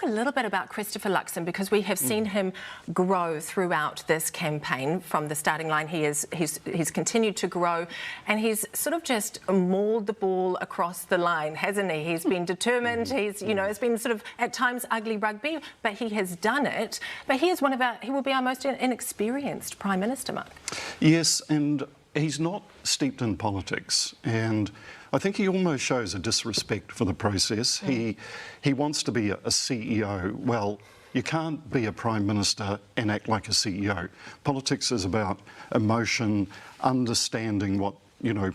talk a little bit about Christopher Luxon, because we have seen him grow throughout this campaign. From the starting line, he's continued to grow, and he's sort of just mauled the ball across the line, hasn't he? He's been determined. He's, you know, it's been sort of at times ugly rugby, but he has done it. But he will be our most inexperienced Prime Minister, Mark. Yes, and he's not steeped in politics, and I think he almost shows a disrespect for the process. He wants to be a CEO. Well, you can't be a Prime Minister and act like a CEO. Politics is about emotion, understanding what, you know,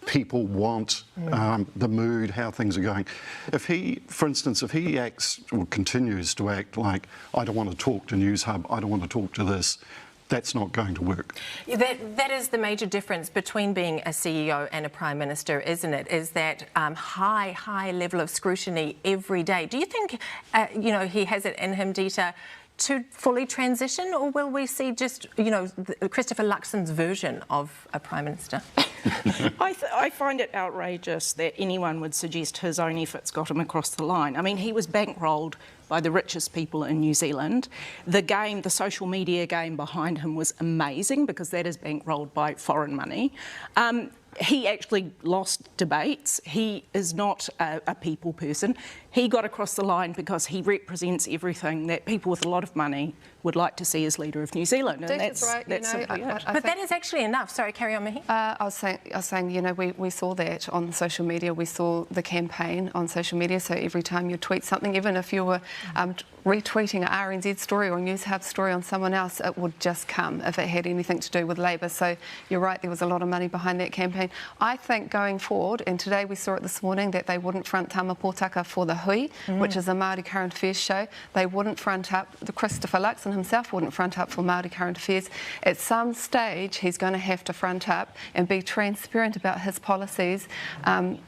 people want, the mood, how things are going. If he, for instance, if he acts or continues to act like, I don't want to talk to Newshub, I don't want to talk to this, that's not going to work. That is the major difference between being a CEO and a Prime Minister, isn't it? Is that high level of scrutiny every day. Do you think, you know, he has it in him, Dita, to fully transition, or will we see just, you know, Christopher Luxon's version of a Prime Minister? I find it outrageous that anyone would suggest his own efforts got him across the line. I mean, he was bankrolled by the richest people in New Zealand. The social media game behind him was amazing, because that is bankrolled by foreign money. He actually lost debates. He is not a people person. He got across the line because he represents everything that people with a lot of money would like to see as leader of New Zealand. And that's right, simply it. But that is actually enough. Sorry, carry on, Mihi. I was saying, you know, we saw that on social media. We saw the campaign on social media. So every time you tweet something, even if you were retweeting an RNZ story or a Newshub story on someone else, it would just come if it had anything to do with Labour. So you're right, there was a lot of money behind that campaign. I think going forward, and today we saw it this morning, that they wouldn't front Tama Pōtaka for the Hui, which is a Māori current affairs show. They wouldn't front up, Christopher Luxon himself wouldn't front up for Māori current affairs. At some stage, he's going to have to front up and be transparent about his policies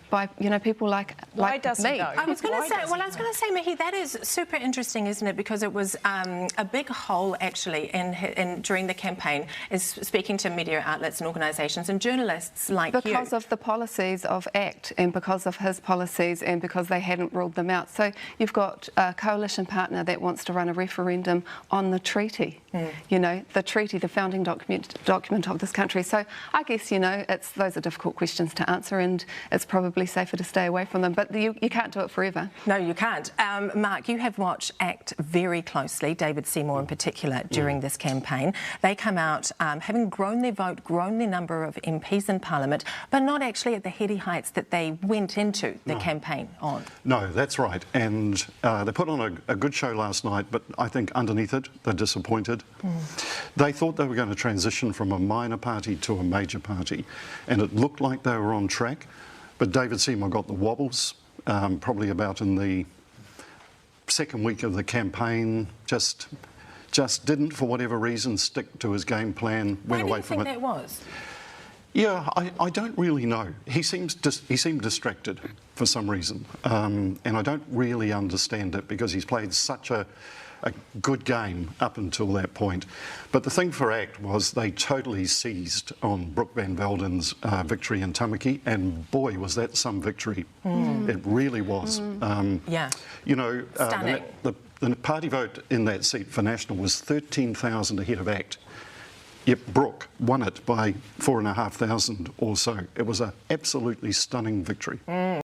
by, you know, people like Why doesn't me. he? I was going to say, Mihi, that is super interesting, isn't it? Because it was a big hole, actually, in during the campaign, is speaking to media outlets and organisations and journalists like you. Because of the policies of ACT and because of his policies and because they hadn't ruled them out. So you've got a coalition partner that wants to run a referendum on the treaty, you know, the treaty, the founding document of this country. So I guess, you know, those are difficult questions to answer, and it's probably safer to stay away from them. But you can't do it forever. No, you can't. Mark, you have watched ACT very closely, David Seymour in particular, during this campaign. They come out having grown their vote, grown their number of MPs in Parliament, but not actually at the heady heights that they went into the campaign on. No, that's right. And they put on a good show last night, but I think underneath it, they're disappointed. They thought they were going to transition from a minor party to a major party, and it looked like they were on track. But David Seymour got the wobbles, probably about in the second week of the campaign, just didn't, for whatever reason, stick to his game plan, went away from it. Why do you think that was? Yeah, I don't really know. He seemed distracted for some reason, and I don't really understand it, because he's played such a good game up until that point. But the thing for ACT was they totally seized on Brooke Van Velden's victory in Tamaki, and boy, was that some victory. It really was. Yeah. You know, Stunning. The party vote in that seat for National was 13,000 ahead of ACT. Yet Brooke won it by 4,500 or so. It was an absolutely stunning victory.